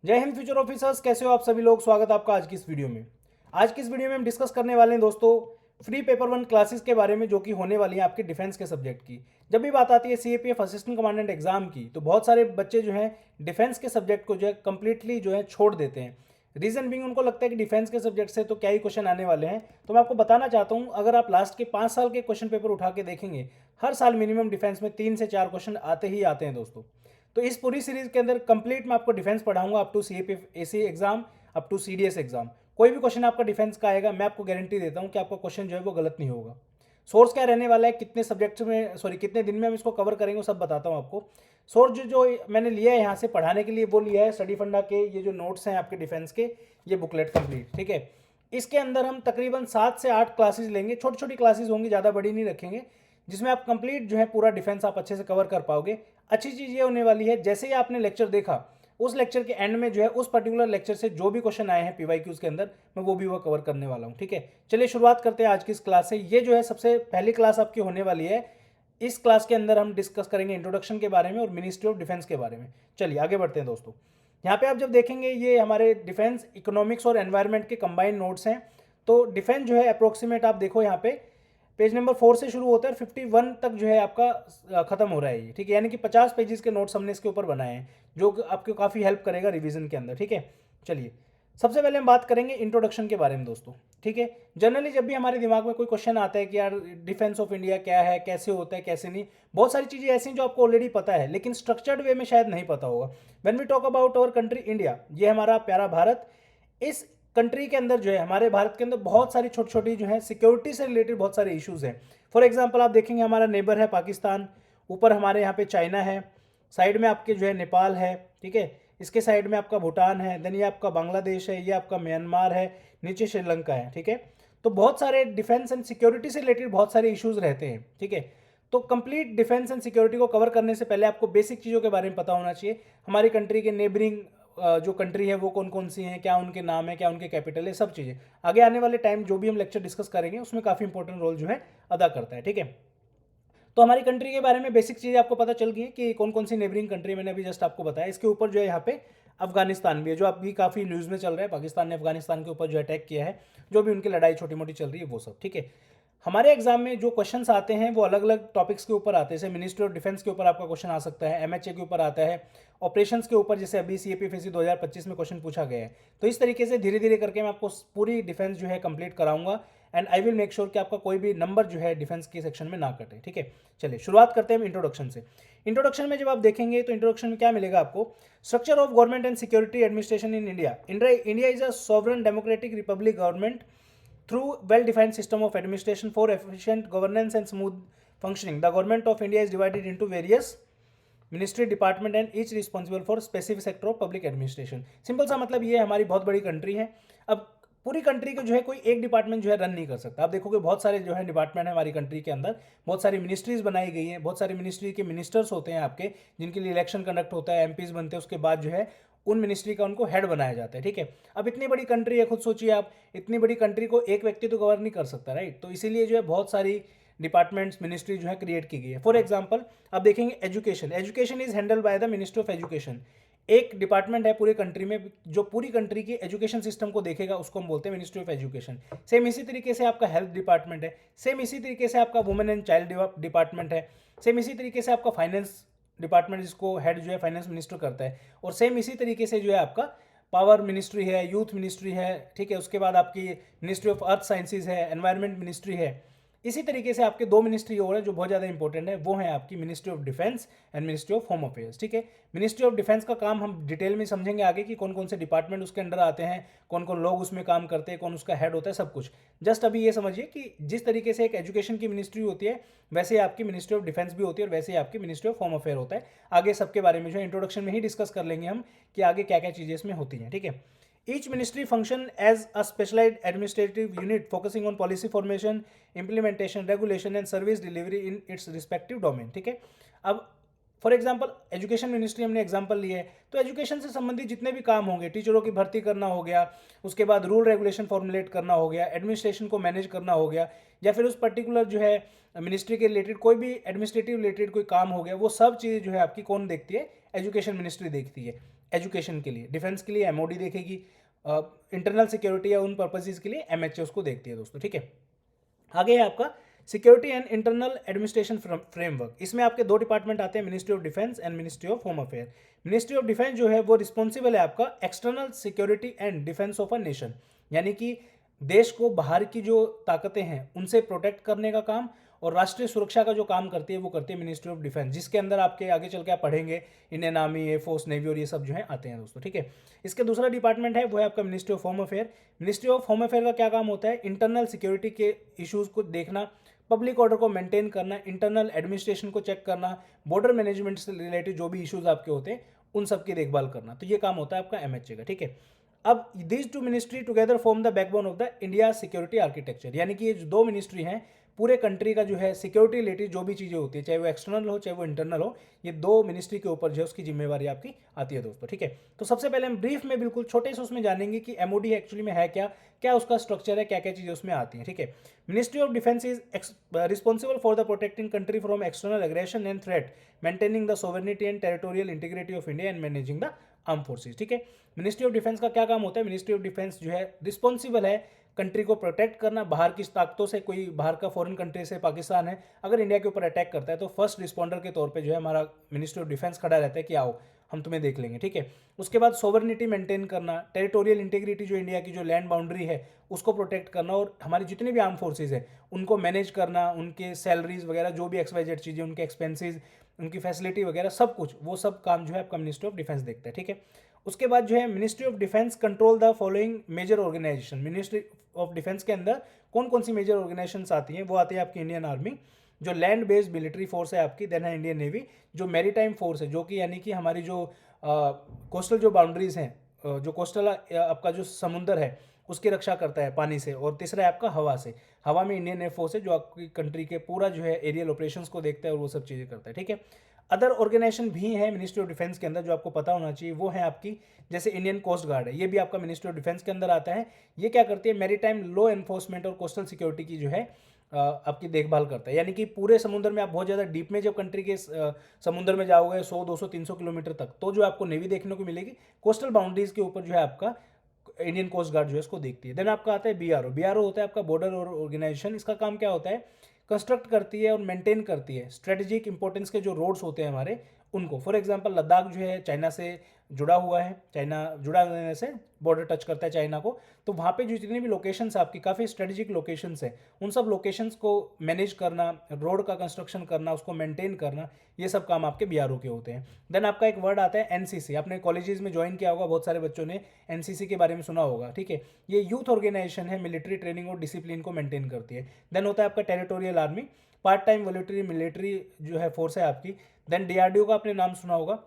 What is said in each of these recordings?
जय Hind future officers, कैसे हो आप सभी लोग। स्वागत है आपका आज की इस वीडियो में। आज की इस वीडियो में हम डिस्कस करने वाले हैं दोस्तों फ्री पेपर वन क्लासेस के बारे में, जो कि होने वाली है आपके डिफेंस के सब्जेक्ट की। जब भी बात आती है सीएपीएफ असिस्टेंट कमांडेंट एग्जाम की, तो बहुत सारे बच्चे जो हैं डिफेंस के सब्जेक्ट को जो है कंप्लीटली जो है छोड़ देते हैं। रीजन बिंग उनको लगता है कि डिफेंस के सब्जेक्ट से तो क्या ही क्वेश्चन आने वाले हैं। तो मैं आपको बताना चाहता हूँ, अगर आप लास्ट के 5 साल के क्वेश्चन पेपर उठा के देखेंगे, हर साल मिनिमम डिफेंस में 3 से 4 क्वेश्चन आते ही आते हैं दोस्तों। तो इस पूरी सीरीज के अंदर कंप्लीट मैं आपको डिफेंस पढ़ाऊंगा, up to CAPF AC exam, up to CDS exam. कोई भी क्वेश्चन आपका डिफेंस का आएगा, मैं आपको गारंटी देता हूं कि आपका क्वेश्चन जो है वो गलत नहीं होगा। सोर्स क्या रहने वाला है, कितने सब्जेक्ट्स में, सॉरी कितने दिन में हम इसको कवर करेंगे, वो सब बताता हूं आपको। सोर्स जो मैंने लिया है यहाँ से पढ़ाने के लिए, वो लिया है स्टडी फंडा के ये जो नोट्स हैं आपके डिफेंस के, ये बुकलेट कंप्लीट, ठीक है। इसके अंदर हम तकरीबन 7 से 8 क्लासेस लेंगे, छोटी छोटी क्लासेस होंगी, ज़्यादा बड़ी नहीं रखेंगे, जिसमें आप कंप्लीट जो है पूरा डिफेंस आप अच्छे से कवर कर पाओगे। अच्छी चीज़ ये होने वाली है, जैसे ही आपने लेक्चर देखा, उस लेक्चर के एंड में जो है उस पर्टिकुलर लेक्चर से जो भी क्वेश्चन आए हैं पीवाईक्यूज के अंदर, मैं वो भी वो कवर करने वाला हूँ, ठीक है। चलिए शुरुआत करते हैं आज की इस क्लास से। ये जो है सबसे पहली क्लास आपकी होने वाली है। इस क्लास के अंदर हम डिस्कस करेंगे इंट्रोडक्शन के बारे में और मिनिस्ट्री ऑफ डिफेंस के बारे में। चलिए आगे बढ़ते हैं दोस्तों। यहाँ पे आप जब देखेंगे, ये हमारे डिफेंस इकोनॉमिक्स और एनवायरनमेंट के कंबाइंड नोट्स हैं। तो डिफेंस जो है अप्रोक्सीमेट आप देखो यहाँ पे पेज नंबर 4 से शुरू होता है और 51 तक जो है आपका खत्म हो रहा है ये, ठीक है। यानी कि 50 पेजेस के नोट्स हमने इसके ऊपर बनाए हैं, जो आपको काफ़ी हेल्प करेगा रिवीजन के अंदर, ठीक है। चलिए सबसे पहले हम बात करेंगे इंट्रोडक्शन के बारे में दोस्तों, ठीक है। जनरली जब भी हमारे दिमाग में कोई क्वेश्चन आता है कि यार डिफेंस ऑफ इंडिया क्या है, कैसे होता है, कैसे नहीं, बहुत सारी चीज़ें ऐसी हैं जो आपको ऑलरेडी पता है, लेकिन स्ट्रक्चर्ड वे में शायद नहीं पता होगा। When we talk about our country India, ये हमारा प्यारा भारत, इस कंट्री के अंदर जो है, हमारे भारत के अंदर बहुत सारी छोटी छोटी जो है सिक्योरिटी से रिलेटेड बहुत सारे इश्यूज हैं। फॉर एग्जांपल आप देखेंगे, हमारा नेबर है पाकिस्तान, ऊपर हमारे यहाँ पे चाइना है, साइड में आपके जो है नेपाल है, ठीक है। इसके साइड में आपका भूटान है, देन ये आपका बांग्लादेश है, ये आपका म्यांमार है, नीचे श्रीलंका है, ठीक है। तो बहुत सारे डिफेंस एंड सिक्योरिटी से रिलेटेड बहुत सारे इश्यूज रहते हैं, ठीक है। तो कंप्लीट डिफेंस एंड सिक्योरिटी को कवर करने से पहले आपको बेसिक चीज़ों के बारे में पता होना चाहिए। हमारी कंट्री के नेबरिंग जो कंट्री है वो कौन कौन सी हैं, क्या उनके नाम है, क्या उनके कैपिटल है, सब चीज़ें आगे आने वाले टाइम जो भी हम लेक्चर डिस्कस करेंगे उसमें काफ़ी इंपॉर्टेंट रोल जो है अदा करता है, ठीक है। तो हमारी कंट्री के बारे में बेसिक चीज़ें आपको पता चल गई है कि कौन कौन सी नेबरिंग कंट्री, मैंने अभी जस्ट आपको बताया। इसके ऊपर जो है यहाँ पे अफगानिस्तान भी है, जो अभी काफ़ी न्यूज़ में चल रहा है। पाकिस्तान ने अफगानिस्तान के ऊपर जो अटैक किया है, जो भी उनकी लड़ाई छोटी मोटी चल रही है वो सब, ठीक है। हमारे एग्जाम में जो क्वेश्चंस आते हैं वो अलग अलग टॉपिक्स के ऊपर आते हैं। जैसे मिनिस्ट्री ऑफ डिफेंस के ऊपर आपका क्वेश्चन आ सकता है, एमएचए के ऊपर आता है, ऑपरेशंस के ऊपर, जैसे अभी सीएपीएफएसी 2025 में क्वेश्चन पूछा गया है। तो इस तरीके से धीरे धीरे करके मैं आपको पूरी डिफेंस जो है कंप्लीट कराऊंगा, and I will make sure कि आपका कोई भी नंबर जो है डिफेंस के सेक्शन में ना कटे, ठीक है। चलिए शुरुआत करते हैं इंट्रोडक्शन से। इंट्रोडक्शन में जब आप देखेंगे तो इंट्रोडक्शन में क्या मिलेगा आपको, structure of government and security administration in India. India is a sovereign democratic Republic government through well-defined system of administration for efficient governance and smooth functioning. The government of India is divided into various ministry department and each responsible for specific sector of public administration. Simple सा मतलब ये हमारी बहुत बड़ी country है। अब पूरी country को जो है कोई एक डिपार्टमेंट जो है रन नहीं कर सकता। आप देखोगे बहुत सारे जो है डिपार्टमेंट है हमारी कंट्री के अंदर, बहुत सारी मिनिस्ट्रीज बनाई गई हैं, बहुत सारी मिनिस्ट्री के मिनिस्टर्स होते हैं आपके, जिनके लिए इलेक्शन कंडक्ट होता है, एमपीज बनते हैं, उसके बाद जो है उन मिनिस्ट्री का उनको हेड बनाया जाता है, ठीक है। अब इतनी बड़ी कंट्री है, खुद सोचिए आप, इतनी बड़ी कंट्री को एक व्यक्ति तो कवर नहीं कर सकता, राइट। तो इसीलिए जो है बहुत सारी डिपार्टमेंट्स, मिनिस्ट्री जो है क्रिएट की गई है। फॉर एग्जांपल आप देखेंगे education, education is handle by the ministry of education. एक डिपार्टमेंट है पूरी कंट्री में जो पूरी कंट्री की एजुकेशन सिस्टम को देखेगा, उसको हम बोलते हैं मिनिस्ट्री ऑफ एजुकेशन। सेम इसी तरीके से आपका हेल्थ डिपार्टमेंट है, सेम इसी तरीके से आपका वुमेन एंड चाइल्ड डिपार्टमेंट है, सेम इसी तरीके से आपका फाइनेंस डिपार्टमेंट, जिसको हेड जो है फाइनेंस मिनिस्टर करता है, और सेम इसी तरीके से जो है आपका पावर मिनिस्ट्री है, यूथ मिनिस्ट्री है, ठीक है। उसके बाद आपकी मिनिस्ट्री ऑफ अर्थ साइंसेज है, एनवायरनमेंट मिनिस्ट्री है। इसी तरीके से आपके दो मिनिस्ट्री और है जो बहुत ज़्यादा इंपॉर्टेंट है, वो है आपकी ministry of defence and ministry of home affairs, ठीक है। मिनिस्ट्री ऑफ डिफेंस का काम हम डिटेल में समझेंगे आगे कि कौन कौन से डिपार्टमेंट उसके अंडर आते हैं, कौन कौन लोग उसमें काम करते हैं, कौन उसका हेड होता है, सब कुछ। जस्ट अभी ये समझिए कि जिस तरीके से एक एजुकेशन की मिनिस्ट्री होती है, वैसे ही आपकी मिनिस्ट्री ऑफ डिफेंस भी होती है, और वैसे ही आपकी मिनिस्ट्री ऑफ होम अफेयर होता है। आगे सबके बारे में जो इंट्रोडक्शन में ही डिस्कस कर लेंगे हम कि आगे क्या क्या चीज़ें इसमें होती हैं, ठीक है। Each ministry function as a specialized administrative unit focusing on policy formation, implementation, regulation and service delivery in its respective domain, ठीक है। अब फॉर एग्जाम्पल एजुकेशन मिनिस्ट्री हमने एग्जाम्पल लिए है, तो एजुकेशन से संबंधित जितने भी काम होंगे, टीचरों की भर्ती करना हो गया, उसके बाद रूल रेगुलेशन फॉर्मुलेट करना हो गया, एडमिनिस्ट्रेशन को मैनेज करना हो गया, या फिर उस पर्टिकुलर जो है मिनिस्ट्री के रिलेटेड कोई भी एडमिनिस्ट्रेटिव रिलेटेड कोई काम हो गया, वो सब चीज़ें जो है आपकी कौन देखती है, एजुकेशन मिनिस्ट्री देखती है। एजुकेशन के लिए, डिफेंस के लिए एमओडी देखेगी, इंटरनल सिक्योरिटी या उन पर्पसेस के लिए एमएचए उसको देखती है दोस्तों, ठीक है। आगे है आपका security and internal administration framework. इसमें आपके दो डिपार्टमेंट आते हैं, ministry of defence and ministry of home affair. Ministry of defence जो है वो रिस्पॉन्सिबल है आपका external security and defence of a nation, यानी कि देश को बाहर की जो ताकतें हैं उनसे प्रोटेक्ट करने का काम, और राष्ट्रीय सुरक्षा का जो काम करती है वो करती है मिनिस्ट्री ऑफ डिफेंस, जिसके अंदर आपके आगे चल के आप पढ़ेंगे इंडियन आर्मी, एयरफोर्स, नेवी और ये सब जो है आते हैं दोस्तों, ठीक है। इसके दूसरा डिपार्टमेंट है वो है आपका ministry of home affair. Ministry of home affair का क्या काम होता है, इंटरनल सिक्योरिटी के इश्यूज को देखना, पब्लिक ऑर्डर को मेंटेन करना, इंटरनल एडमिनिस्ट्रेशन को चेक करना, बॉर्डर मैनेजमेंट से रिलेटेड जो भी इश्यूज आपके होते हैं उन सब की देखभाल करना। तो ये काम होता है आपका एमएचए का, ठीक है। अब these two ministry together form the backbone of the India security architecture, यानी कि ये जो दो मिनिस्ट्री हैं पूरे कंट्री का जो है सिक्योरिटी रिलेटेड जो भी चीज़ें होती है, चाहे वो एक्सटर्नल हो चाहे वो इंटरनल हो, ये दो मिनिस्ट्री के ऊपर जो है उसकी जिम्मेवारी आपकी आती है दोस्तों, ठीक है। तो सबसे पहले हम ब्रीफ में बिल्कुल छोटे से उसमें जानेंगे कि एमओडी एक्चुअली में है क्या, क्या उसका स्ट्रक्चर है, क्या क्या चीज़ें उसमें आती हैं, ठीक है। Ministry of defence is responsible for the protecting country from external aggression and threat, maintaining the sovereignty and territorial integrity of India and managing the arm forces, ठीक है। मिनिस्ट्री ऑफ डिफेंस का क्या काम होता है, मिनिस्ट्री ऑफ डिफेंस जो है responsible है कंट्री को प्रोटेक्ट करना, बाहर की ताकतों से, कोई बाहर का फॉरेन कंट्री से पाकिस्तान है अगर इंडिया के ऊपर अटैक करता है तो फर्स्ट रिस्पॉन्डर के तौर पे जो है हमारा मिनिस्ट्री ऑफ डिफेंस खड़ा रहता है कि आओ हम तुम्हें देख लेंगे, ठीक है। उसके बाद सोवरेनिटी मेंटेन करना, टेरिटोरियल इंटीग्रिटी जो इंडिया की जो लैंड बाउंड्री है उसको प्रोटेक्ट करना, और हमारी जितनी भी आर्म फोर्सेज है उनको मैनेज करना, उनके सैलरीज वगैरह जो भी एक्सवाइजेड चीज़ें, उनके एक्सपेंसेज, उनकी फैसिलिटी वगैरह सब कुछ, वो सब काम जो है आपका मिनिस्ट्री ऑफ डिफेंस देखता है, ठीक है। उसके बाद जो है ministry of defence control the following major organisation. Ministry of defence के अंदर कौन कौन सी मेजर ऑर्गेनाइजेशंस आती हैं, वो आती है आपकी इंडियन आर्मी जो लैंड बेस्ड मिलिट्री फोर्स है आपकी, देन है इंडियन नेवी जो मैरीटाइम फोर्स है, जो कि यानी कि हमारी जो कोस्टल जो बाउंड्रीज हैं, जो कोस्टल आपका जो समुंदर है उसकी रक्षा करता है पानी से, और तीसरा है आपका हवा से, हवा में इंडियन एयरफोर्स है जो आपकी कंट्री के पूरा जो है एरियल ऑपरेशंस को देखता है और वो सब चीज़ें करता है, ठीक है। अदर ऑर्गेनाइजेशन भी है मिनिस्ट्री ऑफ डिफेंस के अंदर जो आपको पता होना चाहिए, वो है आपकी जैसे इंडियन कोस्ट गार्ड है, ये भी आपका मिनिस्ट्री ऑफ डिफेंस के अंदर आता है। ये क्या करती है, मैरीटाइम लॉ एनफोर्समेंट और कोस्टल सिक्योरिटी की जो है आपकी देखभाल करता है, यानी कि पूरे समुद्र में आप बहुत ज़्यादा डीप में जब कंट्री के समुद्र में जाओगे 100 200 300 किलोमीटर तक, तो जो आपको नेवी देखने को मिलेगी कोस्टल बाउंड्रीज के ऊपर जो है आपका इंडियन कोस्ट गार्ड जो है इसको देखती है। देन आपका आता है बीआरओ। बीआरओ होता है आपका बॉर्डर और ऑर्गेनाइजेशन। इसका काम क्या होता है, कंस्ट्रक्ट करती है और मेंटेन करती है स्ट्रेटेजिक इंपॉर्टेंस के जो रोड्स होते हैं हमारे उनको। फॉर एग्जांपल लद्दाख जो है चाइना से जुड़ा हुआ है, चाइना जुड़ा होने से बॉर्डर टच करता है चाइना को, तो वहाँ पे जो जितनी भी लोकेशंस आपकी काफ़ी स्ट्रेटेजिक लोकेशंस है, उन सब लोकेशंस को मैनेज करना, रोड का कंस्ट्रक्शन करना, उसको मेंटेन करना, ये सब काम आपके बीआरओ के होते हैं। देन आपका एक वर्ड आता है एनसीसी। आपने कॉलेजेस में ज्वाइन किया होगा, बहुत सारे बच्चों ने एनसीसी के बारे में सुना होगा, ठीक है। ये यूथ ऑर्गेनाइजेशन है, मिलिट्री ट्रेनिंग और डिसिप्लिन को मेंटेन करती है। देन होता है आपका territorial army, part time voluntary military जो है फोर्स है आपकी। देन डीआरडीओ का आपने नाम सुना होगा,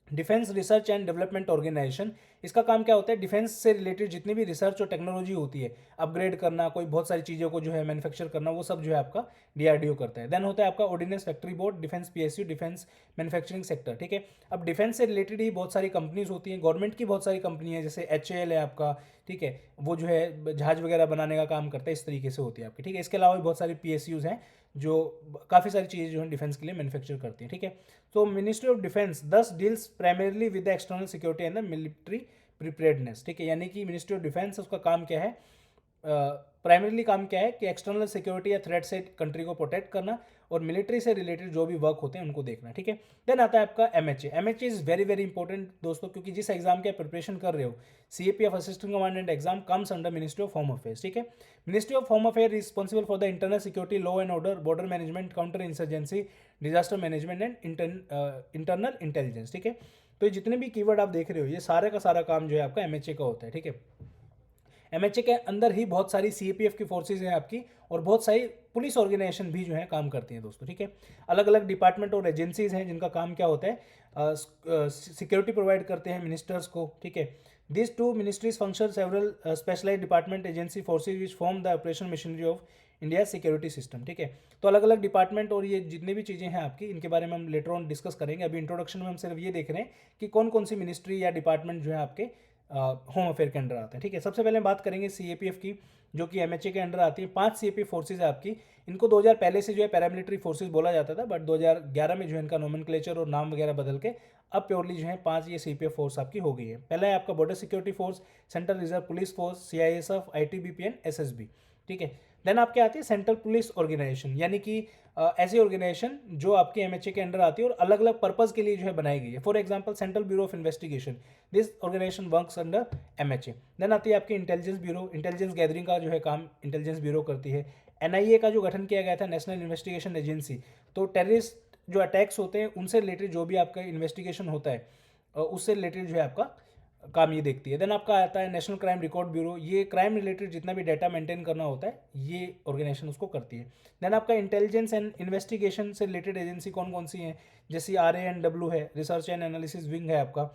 defence research and development organisation. इसका काम क्या होता है, डिफेंस से रिलेटेड जितनी भी रिसर्च और टेक्नोलॉजी होती है, अपग्रेड करना, कोई बहुत सारी चीज़ों को जो है मैन्युफैक्चर करना, वो सब जो है आपका डीआरडीओ करता है। देन होता है आपका ordinance factory board, defence PSU, defence manufacturing sector, ठीक है। अब डिफेंस से रिलेटेड ही बहुत सारी कंपनीज होती हैं, गवर्नमेंट की बहुत सारी कंपनी है, जैसे एचएएल है आपका, ठीक है, वो जो है जहाज वगैरह बनाने का काम करता है, इस तरीके से होती है आपकी, ठीक है। इसके अलावा भी बहुत सारी पीएसयूज हैं जो काफ़ी सारी चीज़ें जो है डिफेंस के लिए मैन्युफैक्चर करती हैं, ठीक है। तो मिनिस्ट्री ऑफ डिफेंस दस deals primarily with the external security and the military preparedness, ठीक है। यानी कि मिनिस्ट्री ऑफ डिफेंस उसका काम क्या है, प्राइमरीली काम क्या है कि एक्सटर्नल सिक्योरिटी या थ्रेट से कंट्री को प्रोटेक्ट करना और मिलिट्री से रिलेटेड जो भी वर्क होते हैं उनको देखना, ठीक है। देन आता है आपका MHA. MHA is very very important दोस्तों, क्योंकि जिस एग्जाम की आप प्रिपरेशन कर रहे हो, CAPF assistant commandant exam comes under ministry of home affairs, ठीक है। Ministry of home affair responsible for the internal security, law and order, border management, counter insurgency, disaster management and internal intelligence, ठीक है। तो ये जितने भी keyword आप देख रहे हो, ये सारे का सारा काम जो है आपका एमएचए का होता है, ठीक है। एमएचए के अंदर ही बहुत सारी सीएपीएफ की फोर्सेज हैं आपकी, और बहुत सारी पुलिस ऑर्गेनाइजेशन भी जो है काम करती हैं दोस्तों, ठीक है। अलग अलग डिपार्टमेंट और एजेंसीज हैं जिनका काम क्या होता है, सिक्योरिटी प्रोवाइड करते हैं मिनिस्टर्स को, ठीक है। This two ministries function several specialise department agency forces which form the operation machinery of India security system, ठीक है। तो अलग अलग डिपार्टमेंट और ये जितनी भी चीज़ें हैं आपकी, इनके बारे में हम लेटर ऑन डिस्कस करेंगे। अभी इंट्रोडक्शन में हम सिर्फ ये देख रहे हैं कि कौन कौन सी मिनिस्ट्री या डिपार्टमेंट जो है आपके होम अफेयर के अंडर आते हैं। ठीक है, सबसे पहले बात करेंगे CAPF की, जो कि MHA के अंडर आती है। 5 CAPF फोर्सेज है आपकी। इनको 2000 पहले से जो है पैरामिलिट्री फोर्सेज बोला जाता था, बट 2011 में जो है इनका नोमेनक्लेचर और नाम वगैरह बदल के अब प्योरली जो है 5 ये CPF फोर्स आपकी हो गई है। पहला है आपका border security force, central reserve police force, CISF, ITBP and SSB। ठीक है, देन आपके आती है सेंट्रल पुलिस ऑर्गेनाइजेशन, यानी कि ऐसी ऑर्गेनाइजेशन जो आपके MHA के अंडर आती है और अलग अलग पर्पज के लिए जो है बनाई गई है। For example central bureau of investigation, this organisation works under MHA। Then आती है आपकी इंटेलिजेंस ब्यूरो, इंटेलिजेंस गैदरिंग का जो है काम इंटेलिजेंस ब्यूरो करती है। NIA का जो गठन किया गया था, नेशनल इन्वेस्टिगेशन एजेंसी, तो टेररिस्ट जो अटैक्स होते हैं उनसे रिलेटेड जो भी आपका इन्वेस्टिगेशन होता है उससे रिलेटेड जो है आपका काम ये देखती है। देन आपका आता है नेशनल क्राइम रिकॉर्ड ब्यूरो, ये क्राइम रिलेटेड जितना भी डाटा मेंटेन करना होता है ये ऑर्गेनाइजेशन उसको करती है। देन आपका इंटेलिजेंस एंड इन्वेस्टिगेशन से रिलेटेड एजेंसी कौन कौन सी हैं, जैसे RANW है, रिसर्च एंड एनालिसिस विंग है आपका,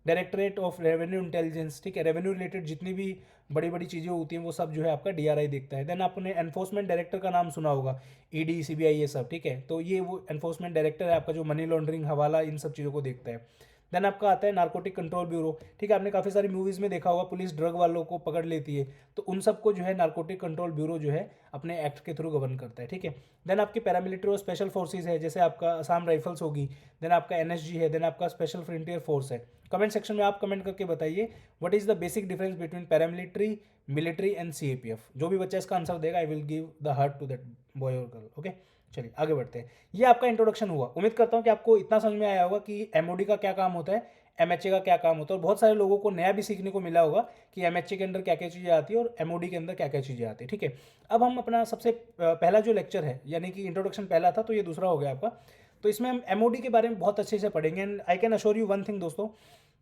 डायरेक्टरेट ऑफ रेवेन्यू इंटेलिजेंस। ठीक है, रेवेन्यू रिलेटेड जितनी भी बड़ी बड़ी चीज़ें होती हैं वो सब जो है आपका DRI देखता है। देन आपने एनफोर्समेंट डायरेक्टर का नाम सुना होगा, ED CBI ये सब। ठीक है, तो ये वो एनफोर्समेंट डायरेक्टर है आपका जो मनी लॉन्ड्रिंग, हवाला, इन सब चीज़ों को देखता है। देन आपका आता है नार्कोटिक कंट्रोल ब्यूरो। ठीक है, आपने काफ़ी सारी मूवीज़ में देखा होगा पुलिस ड्रग वालों को पकड़ लेती है, तो उन सबको जो है नार्कोटिक कंट्रोल ब्यूरो जो है अपने एक्ट के थ्रू गवर्न करता है। ठीक है, देन आपकी पैरामिलिट्री और स्पेशल फोर्सेज है, जैसे आपका असम राइफल्स होगी, देन आपका NSG है, देन आपका स्पेशल फ्रंटियर फोर्स है। कमेंट सेक्शन में आप कमेंट करके बताइए what is the basic difference between paramilitary, military and CAPF। जो भी बच्चा इसका आंसर देगा I will give the heart to that boy और गर्ल। ओके, चलिए आगे बढ़ते हैं। ये आपका इंट्रोडक्शन हुआ। उम्मीद करता हूँ कि आपको इतना समझ में आया होगा कि MOD का क्या काम होता है, MHA का क्या काम होता है, और बहुत सारे लोगों को नया भी सीखने को मिला होगा कि MHA के अंदर क्या क्या चीज़ें आती है और MOD के अंदर क्या क्या चीज़ें आती है। ठीक है, अब हम अपना सबसे पहला जो लेक्चर है, यानी कि इंट्रोडक्शन पहला था तो ये दूसरा हो गया आपका, तो इसमें हम MOD के बारे में बहुत अच्छे से पढ़ेंगे। And I can assure you one thing दोस्तों,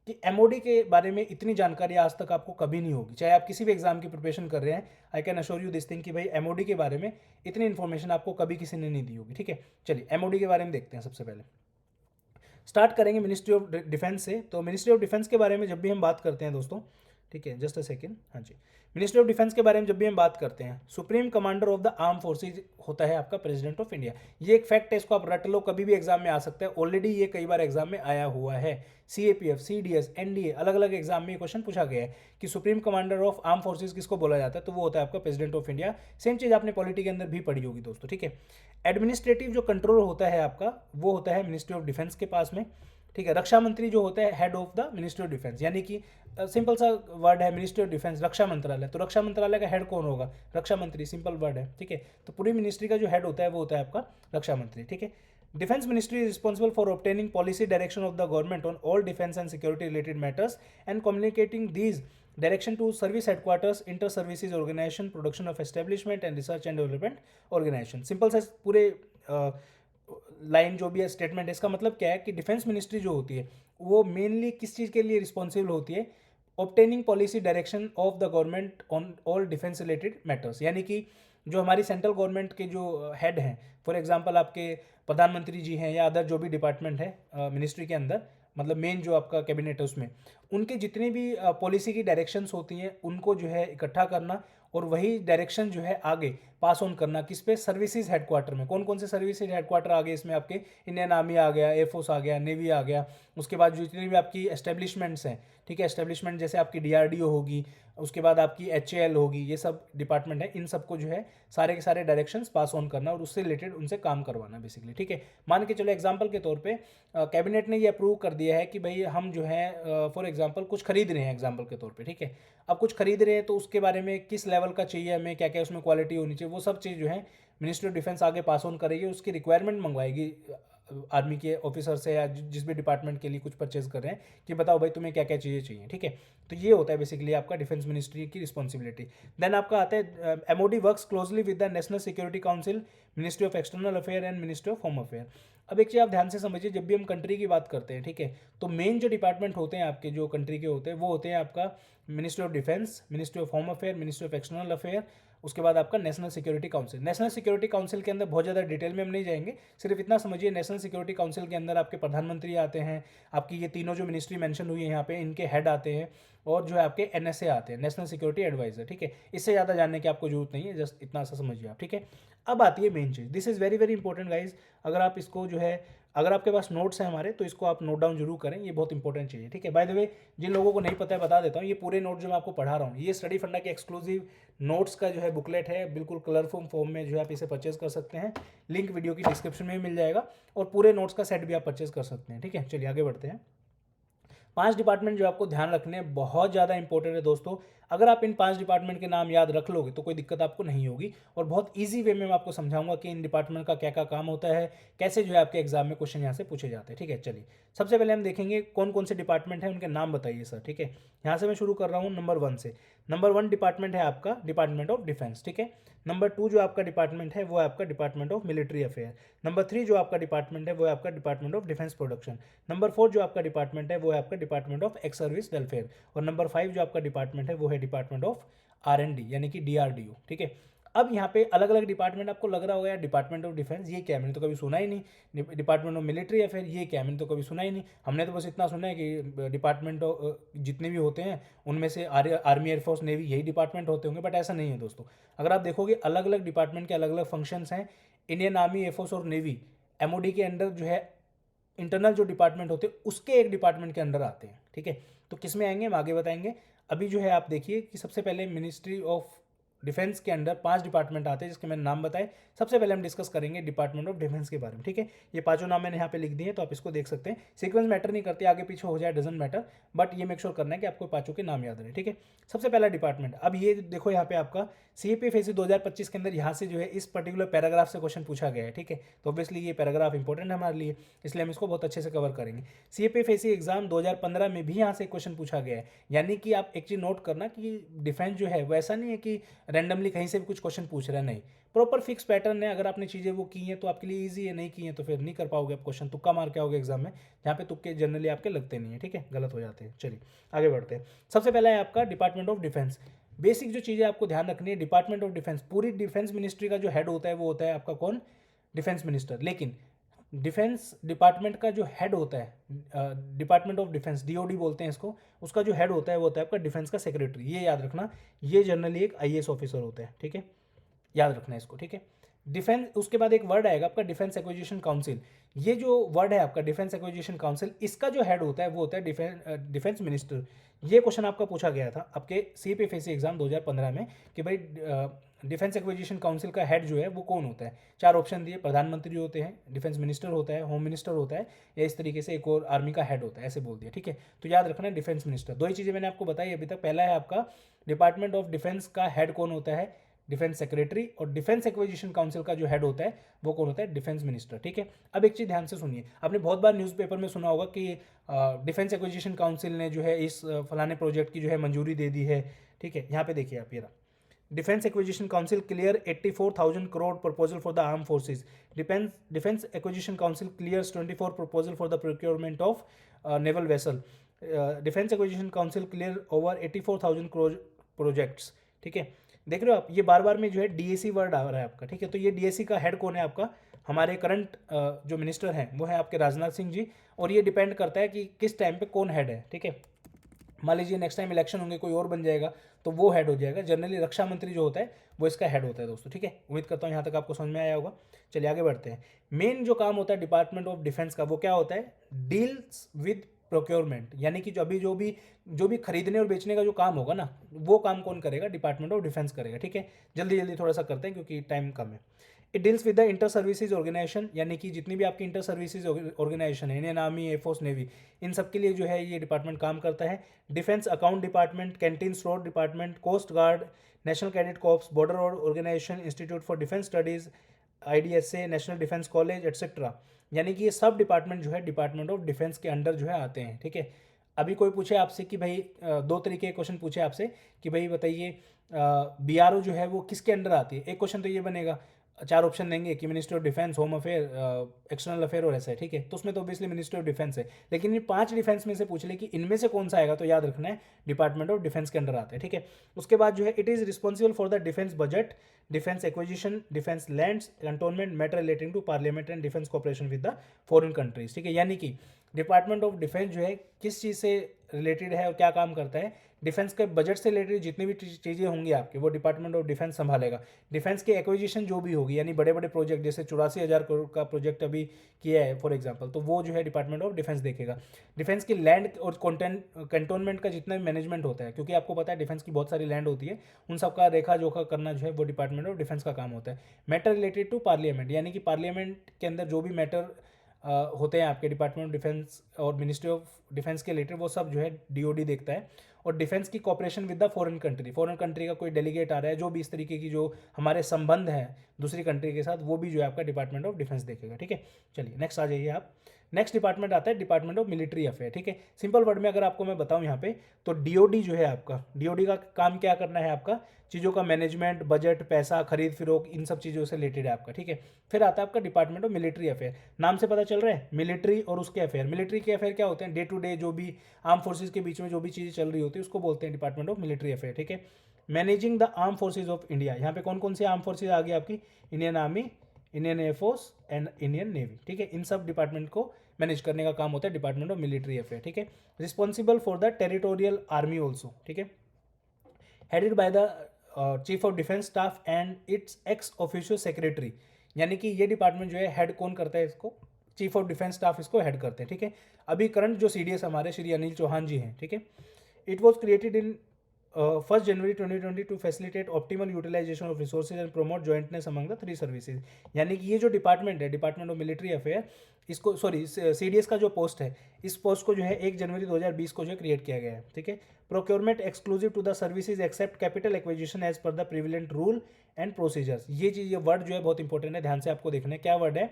कि MOD के बारे में इतनी जानकारी आज तक आपको कभी नहीं होगी, चाहे आप किसी भी एग्जाम की प्रिपरेशन कर रहे हैं। I can assure you this thing कि भाई MOD के बारे में इतनी इन्फॉर्मेशन आपको कभी किसी ने नहीं दी होगी। ठीक है, चलिए MOD के बारे में देखते हैं। सबसे पहले स्टार्ट करेंगे मिनिस्ट्री ऑफ डिफेंस से। तो मिनिस्ट्री ऑफ डिफेंस के बारे में जब भी हम बात करते हैं दोस्तों, ठीक है, जस्ट अ सेकेंड, हाँ जी, मिनिस्ट्री ऑफ डिफेंस के बारे में जब भी हम बात करते हैं, supreme commander of the arm forces होता है आपका प्रेसिडेंट ऑफ इंडिया। ये एक फैक्ट है, इसको आप रट लो, कभी भी एग्जाम में आ सकता है। ऑलरेडी ये कई बार एग्जाम में आया हुआ है। CAPF, CDS, NDA अलग अलग एग्जाम में ये क्वेश्चन पूछा गया है कि supreme commander of arm forces किसको बोला जाता है, तो वो होता है आपका प्रेसिडेंट ऑफ इंडिया। सेम चीज़ आपने पॉलिटी के अंदर भी पढ़ी होगी दोस्तों। ठीक है, एडमिनिस्ट्रेटिव जो कंट्रोल होता है आपका वो होता है मिनिस्ट्री ऑफ डिफेंस के पास में। ठीक है, रक्षा मंत्री जो होता है head of the ministry of defence, यानी कि सिंपल सा वर्ड है मिनिस्ट्री ऑफ डिफेंस, रक्षा मंत्रालय। तो रक्षा मंत्रालय का हेड कौन होगा, रक्षा मंत्री, सिंपल वर्ड है। ठीक है, तो पूरी मिनिस्ट्री का जो हेड होता है वो होता है आपका रक्षा मंत्री। ठीक है, defence ministry is responsible for obtaining policy direction of the government on all defence and security related matters and communicating these direction to service headquarters, inter services organisation, production of establishment and research and development organisation. Simple से पूरे line जो भी है statement है, इसका मतलब क्या है कि डिफेंस मिनिस्ट्री जो होती है वो मेनली किस चीज़ के लिए रिस्पॉन्सिबल होती है, obtaining policy direction of the government on all defence related matters. यानी कि जो हमारी सेंट्रल गवर्नमेंट के जो हेड हैं, फॉर एग्जांपल आपके प्रधानमंत्री जी हैं या अदर जो भी डिपार्टमेंट है मिनिस्ट्री के अंदर, मतलब मेन जो आपका कैबिनेट है उसमें, उनके जितनी भी पॉलिसी की डायरेक्शंस होती हैं उनको जो है इकट्ठा करना और वही डायरेक्शन जो है आगे पास ऑन करना किस पे, सर्विसेज हेडक्वार्टर में। कौन कौन से सर्विसेज हेडक्वार्टर आ गए इसमें, आपके इंडियन आर्मी आ गया, एयरफोर्स आ गया, नेवी आ गया, उसके बाद जो जितनी भी आपकी एस्टेब्लिशमेंट्स हैं, ठीक है, एस्टेब्लिशमेंट जैसे आपकी DRDO होगी, उसके बाद आपकी HAL होगी, ये सब डिपार्टमेंट है, इन सबको जो है सारे के सारे डायरेक्शंस पास ऑन करना और उससे रिलेटेड उनसे काम करवाना बेसिकली। ठीक है, मान के चलो एग्जांपल के तौर पे कैबिनेट ने ये अप्रूव कर दिया है कि भाई हम जो है फॉर एग्जांपल कुछ खरीद रहे हैं एग्जांपल के तौर पे। ठीक है, अब कुछ खरीद रहे हैं तो उसके बारे में किस लेवल का चाहिए हमें, क्या क्या उसमें क्वालिटी होनी चाहिए, वो सब चीज़ जो है मिनिस्ट्री ऑफ डिफेंस आगे पास ऑन करेगी, उसकी रिक्वायरमेंट मंगवाएगी आर्मी के ऑफिसर से या जिस भी डिपार्टमेंट के लिए कुछ परचेज कर रहे हैं कि बताओ भाई तुम्हें क्या क्या चीज़ें चाहिए। ठीक है, तो ये होता है बेसिकली आपका डिफेंस मिनिस्ट्री की रिस्पॉन्सिबिलिटी। देन आपका आता है MOD works closely with the national security council, ministry of external affair and ministry of home affair. अब एक चीज़ आप ध्यान से समझिए, जब भी हम कंट्री की बात करते हैं, ठीक है, तो मेन जो डिपार्टमेंट होते हैं आपके जो कंट्री के होते हैं वो होते हैं आपका ministry of defence, ministry of home affair, ministry of external affair, उसके बाद आपका national security council. National security council के अंदर बहुत ज़्यादा डिटेल में हम नहीं जाएंगे, सिर्फ इतना समझिए नेशनल सिक्योरिटी काउंसिल के अंदर आपके प्रधानमंत्री आते हैं, आपकी ये तीनों जो मिनिस्ट्री मेंशन हुई है यहाँ पे इनके हेड आते हैं, और जो है आपके NSA आते हैं, नेशनल सिक्योरिटी एडवाइजर। ठीक है, इससे ज़्यादा जानने की आपको जरूरत नहीं है, जस्ट इतना सा समझिए आप। ठीक है, अब आती है main cheese, this is very very important guys. अगर आप इसको जो है अगर आपके पास नोट्स हैं हमारे तो इसको आप नोट डाउन जरूर करें, ये बहुत इंपॉर्टेंट चीज़ है, ठीक है। बाय द वे जिन लोगों को नहीं पता है बता देता हूँ, ये पूरे नोट जो मैं आपको पढ़ा रहा हूँ ये स्टडी फंडा के एक्सक्लूसिव नोट्स का जो है बुकलेट है, बिल्कुल कलरफुल फॉर्म में जो है आप इसे परचेज कर सकते हैं। लिंक वीडियो की डिस्क्रिप्शन में मिल जाएगा और पूरे नोट्स का सेट भी आप परचेज कर सकते हैं, ठीक है। चलिए आगे बढ़ते हैं। 5 डिपार्टमेंट जो आपको ध्यान रखने हैं, बहुत ज़्यादा इंपॉर्टेंट है दोस्तों। अगर आप इन 5 डिपार्टमेंट के नाम याद रख लोगे तो कोई दिक्कत आपको नहीं होगी, और बहुत इजी वे में मैं आपको समझाऊंगा कि इन डिपार्टमेंट का क्या क्या काम होता है, कैसे जो है आपके एग्जाम में क्वेश्चन यहाँ से पूछे जाते हैं, ठीक है। चलिए सबसे पहले हम देखेंगे कौन कौन से डिपार्टमेंट हैं, उनके नाम बताइए सर, ठीक है। यहाँ से मैं शुरू कर रहा हूँ नंबर 1 से। नंबर 1 डिपार्टमेंट है आपका डिपार्टमेंट ऑफ डिफेंस, ठीक है। नंबर 2 जो आपका डिपार्टमेंट है वो है आपका department of military affair. Number 3 जो आपका डिपार्टमेंट है वो है आपका department of defence production. Number 4 जो आपका डिपार्टमेंट है वो है आपका department of ex service welfare. और नंबर 5 जो आपका डिपार्टमेंट है वो है डिपार्टमेंट ऑफ R&D यानी कि DRDO, ठीक है। अब यहाँ पे अलग अलग डिपार्टमेंट आपको लग रहा होगा यार डिपार्टमेंट ऑफ डिफेंस ये क्या है, मैंने तो कभी सुना ही नहीं। डिपार्टमेंट ऑफ मिलिट्री अफेयर ये क्या है, मैंने तो कभी सुना ही नहीं। हमने तो बस इतना सुना है कि डिपार्टमेंट ऑफ जितने भी होते हैं उनमें से आर्मी एयरफोर्स नेवी यही डिपार्टमेंट होते होंगे, बट ऐसा नहीं है दोस्तों। अगर आप देखोगे अलग अलग डिपार्टमेंट के अलग अलग फंक्शंस हैं। इंडियन आर्मी एयरफोर्स और नेवी MOD के अंडर जो है इंटरनल जो डिपार्टमेंट होते हैं उसके एक डिपार्टमेंट के अंडर आते हैं, ठीक है। तो किस में आएंगे हम आगे बताएंगे। अभी जो है आप देखिए कि सबसे पहले मिनिस्ट्री ऑफ डिफेंस के अंडर 5 डिपार्टमेंट आते हैं जिसके मैंने नाम बताए। सबसे पहले हम डिस्कस करेंगे डिपार्टमेंट ऑफ डिफेंस के बारे में, ठीक है। ये 5 नाम मैंने यहाँ पे लिख दिए तो आप इसको देख सकते हैं। सीक्वेंस मैटर नहीं करती, आगे पीछे हो जाए डजंट मैटर, बट ये मेक श्योर करना है कि आपको 5 के नाम याद रहे, ठीक है। सबसे पहला डिपार्टमेंट, अब ये देखो यहाँ पे आपका CAPFAC 2025 के अंदर यहाँ से जो है इस पर्टिकुलर पैराग्राफ से क्वेश्चन पूछा गया है, ठीक है। तो ऑब्वियसली ये पैराग्राफ इंपॉर्टेंट है हमारे लिए, इसलिए हम इसको बहुत अच्छे से कवर करेंगे। CAPFAC एग्जाम 2015 में भी यहाँ से क्वेश्चन पूछा गया है, यानी कि आप एक चीज़ नोट करना कि डिफेंस जो है वो ऐसा नहीं है कि रैंडमली कहीं से भी कुछ क्वेश्चन पूछ रहा है, नहीं, प्रॉपर फिक्स पैटर्न है। अगर आपने चीज़ें वो की हैं तो आपके लिए ईजी है, नहीं की हैं तो फिर नहीं कर पाओगे आप क्वेश्चन, तुक्का मार के आओगे एग्जाम में, जहाँ पे तुक्के जनरली आपके लगते नहीं है, ठीक है, गलत हो जाते हैं। चलिए आगे बढ़ते हैं। सबसे पहला है आपका डिपार्टमेंट ऑफ डिफेंस। बेसिक जो चीज़ें आपको ध्यान रखनी है, डिपार्टमेंट ऑफ डिफेंस पूरी डिफेंस मिनिस्ट्री का जो हेड होता है वो होता है आपका कौन, डिफेंस मिनिस्टर। लेकिन डिफेंस डिपार्टमेंट का जो हेड होता है, डिपार्टमेंट ऑफ डिफेंस DOD बोलते हैं इसको, उसका जो हेड होता है वो होता है आपका डिफेंस का सेक्रेटरी। ये याद रखना, ये जनरली एक IAS ऑफिसर होता है, ठीक है, याद रखना इसको, ठीक है। डिफेंस, उसके बाद एक वर्ड आएगा आपका डिफेंस एक्विजिशन काउंसिल। ये जो वर्ड है आपका डिफेंस एक्विजिशन काउंसिल, इसका जो हेड होता है वो होता है डिफेंस मिनिस्टर। ये क्वेश्चन आपका पूछा गया था आपके CAPFAC एग्जाम 2015 में कि भाई डिफेंस एक्विजिशन काउंसिल का हेड जो है वो कौन होता है। 4 ऑप्शन दिए, प्रधानमंत्री होते हैं, डिफेंस मिनिस्टर होता है, होम मिनिस्टर होता है, या इस तरीके से एक और आर्मी का हेड होता है, ऐसे बोल दिया, ठीक है। तो याद रखना है डिफेंस मिनिस्टर। 2 ही चीज़ें मैंने आपको बताई अभी तक। पहला है आपका डिपार्टमेंट ऑफ डिफेंस का हेड कौन होता है, डिफेंस सेक्रेटरी, और डिफेंस एक्विजिशन काउंसिल का जो हेड होता है वो कौन होता है, डिफेंस मिनिस्टर, ठीक है। अब एक चीज़ ध्यान से सुनिए, आपने बहुत बार न्यूज़पेपर में सुना होगा कि डिफेंस एक्विजिशन काउंसिल ने जो है इस फलाने प्रोजेक्ट की जो है मंजूरी दे दी है, ठीक है। यहाँ पे देखिए आप, ये रहा defence acquisition council clear 84,000 crore proposal for the arm forces. Defence acquisition council clears 24 proposal for the procurement of naval vessel. Defence acquisition council clear over 84,000 crore projects, ठीक है। देख रहे हो आप, ये बार बार में जो है DAC वर्ड आ रहा है आपका, ठीक है। तो ये DAC का हेड कौन है आपका, हमारे करंट जो मिनिस्टर हैं वो है आपके राजनाथ सिंह जी, और ये डिपेंड करता है कि किस टाइम पे कौन हेड है, ठीक है। मान लीजिए नेक्स्ट टाइम इलेक्शन होंगे, कोई और बन जाएगा तो वो हेड हो जाएगा। जनरली रक्षा मंत्री जो होता है वो इसका हेड होता है दोस्तों, ठीक है। उम्मीद करता हूँ यहाँ तक आपको समझ में आया होगा। चलिए आगे बढ़ते हैं। मेन जो काम होता है डिपार्टमेंट ऑफ डिफेंस का वो क्या होता है, डील्स विद प्रोक्योरमेंट, यानी कि जो भी खरीदने और बेचने का जो काम होगा ना, वो काम कौन करेगा, डिपार्टमेंट ऑफ डिफेंस करेगा, ठीक है। जल्दी जल्दी थोड़ा सा करते हैं क्योंकि टाइम कम है। It deals with the inter services organisation, यानी कि जितनी भी आपकी इंटर सर्विसेज ऑर्गेनाइजेशन है, इंडियन आर्मी, एयरफोर्स, नेवी, इन सब के लिए जो है ये डिपार्टमेंट काम करता है। Defence account department, canteen store department, coast guard, national cadet corps, border organisation, institute for defence studies, IDSA, national defence college etcetera, यानी कि ये सब डिपार्टमेंट जो है डिपार्टमेंट ऑफ डिफेंस के अंडर जो है आते हैं, ठीक है। अभी कोई पूछे आपसे कि भाई 2 तरीके के क्वेश्चन पूछे आपसे कि भाई बताइए BRO जो है वो किसके अंडर आती है, एक क्वेश्चन तो ये बनेगा, 4 ऑप्शन देंगे कि ministry of defence, home affair, external affair और ऐसा है, ठीक है। तो उसमें तो ऑब्वियसली मिनिस्ट्री ऑफ डिफेंस है, लेकिन ये 5 डिफेंस में से पूछ ले कि इनमें से कौन सा आएगा, तो याद रखना है डिपार्टमेंट ऑफ डिफेंस के अंडर आता है, ठीक है। उसके बाद जो है it is responsible for the defence budget, defence acquisition, defence lands, cantonment, matter relating to parliament and defence cooperation with the foreign countries, ठीक है। यानी कि डिपार्टमेंट ऑफ डिफेंस जो है किस चीज़ से रिलेटेड है और क्या काम करता है, डिफेंस के बजट से रिलेटेड जितनी भी चीज़ें होंगी आपकी वो डिपार्टमेंट ऑफ डिफेंस संभालेगा। डिफेंस की एक्विजिशन जो भी होगी, यानी बड़े बड़े प्रोजेक्ट जैसे 84,000 करोड़ का प्रोजेक्ट अभी किया है फॉर एग्जांपल, तो वो जो है डिपार्टमेंट ऑफ डिफेंस देखेगा। डिफेंस की लैंड और कंटोनमेंट का जितना भी मैनेजमेंट होता है, क्योंकि आपको पता है डिफेंस की बहुत सारी लैंड होती है, उन सब का रेखा जोखा करना जो है वो डिपार्टमेंट ऑफ डिफेंस का काम होता है। मैटर रिलेटेड टू पार्लियामेंट, यानी कि पार्लियामेंट के अंदर जो भी मैटर होते हैं आपके डिपार्टमेंट ऑफ डिफेंस और मिनिस्ट्री ऑफ डिफेंस के रिलेटेड, वो सब जो है डीओडी देखता है। और डिफेंस की corporation with the foreign country का कोई डेलीगेट आ रहा है, जो भी इस तरीके की जो हमारे संबंध हैं दूसरी कंट्री के साथ, वो भी जो है आपका डिपार्टमेंट ऑफ डिफेंस देखेगा। ठीक है, चलिए नेक्स्ट आ जाइए आप। नेक्स्ट डिपार्टमेंट आता है डिपार्टमेंट ऑफ मिलिट्री अफेयर। ठीक है, सिंपल वर्ड में अगर आपको मैं बताऊं यहाँ पे, तो डीओडी जो है आपका, डीओडी का काम क्या करना है आपका, चीज़ों का मैनेजमेंट, बजट, पैसा, खरीद फरोख्त, इन सब चीज़ों से रिलेटेड है आपका। ठीक है, फिर आता है आपका डिपार्टमेंट ऑफ मिलिट्री अफेयर। नाम से पता चल रहा है मिलिट्री और उसके अफेयर। मिलिट्री के अफेयर क्या होते हैं, डे टू डे जो भी आर्म फोर्सेज के बीच में जो भी चीज़ें चल रही होती है उसको बोलते हैं डिपार्टमेंट ऑफ मिलिट्री अफेयर। ठीक है, managing the arm forces of India, यहाँ पे कौन कौन सी आर्म फोर्सेज आ गई आपकी, Indian army, Indian air force and Indian navy. ठीक है, इन सब डिपार्टमेंट को मैनेज करने का काम होता है डिपार्टमेंट ऑफ मिलिट्री अफेयर। ठीक है, responsible for the territorial army also. ठीक है, headed by the chief of defence staff and it's x official secretary, यानी कि ये डिपार्टमेंट जो है हेड कौन करता है इसको, चीफ ऑफ डिफेंस स्टाफ इसको हेड करते हैं। ठीक है, अभी करंट जो सीडीएस हमारे श्री अनिल चौहान जी हैं। ठीक है, it was created in 1 January 2020 to facilitate optimal utilisation of resources and promote jointness among the 3 services. यानी कि ये जो डिपार्टमेंट है, डिपार्टमेंट ऑफ मिलिट्री अफेयर, इसको सॉरी सीडीएस का जो पोस्ट है, इस पोस्ट को जो है 1 जनवरी 2020 को जो है क्रिएट किया गया है। ठीक है, procurement exclusive to the services except capital acquisition as per the prevalent rule and procedures. ये चीज़, ये वर्ड जो है बहुत इंपॉर्टेंट है, ध्यान से आपको देखना है क्या वर्ड है,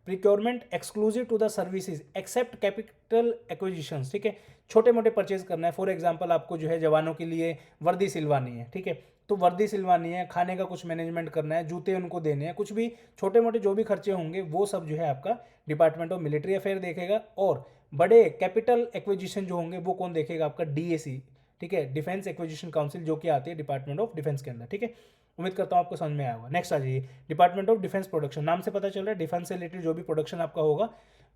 procurement exclusive to the services except capital acquisitions. ठीक है, छोटे मोटे परचेज करना है, फॉर एग्जांपल आपको जो है जवानों के लिए वर्दी सिलवानी है। ठीक है, तो वर्दी सिलवानी है, खाने का कुछ मैनेजमेंट करना है, जूते उनको देने हैं, कुछ भी छोटे मोटे जो भी खर्चे होंगे वो सब जो है आपका डिपार्टमेंट ऑफ मिलिट्री अफेयर देखेगा। और बड़े कैपिटल एक्विजिशन जो होंगे वो कौन देखेगा, आपका डीएसी। ठीक है, डिफेंस एक्विजिशन काउंसिल, जो कि आती है डिपार्टमेंट ऑफ डिफेंस के अंदर। ठीक है, उम्मीद करता हूँ आपको समझ में आया होगा। नेक्स्ट आ जाइए, डिपार्टमेंट ऑफ डिफेंस प्रोडक्शन। नाम से पता चल रहा है डिफेंस से रिलेटेड जो भी प्रोडक्शन आपका होगा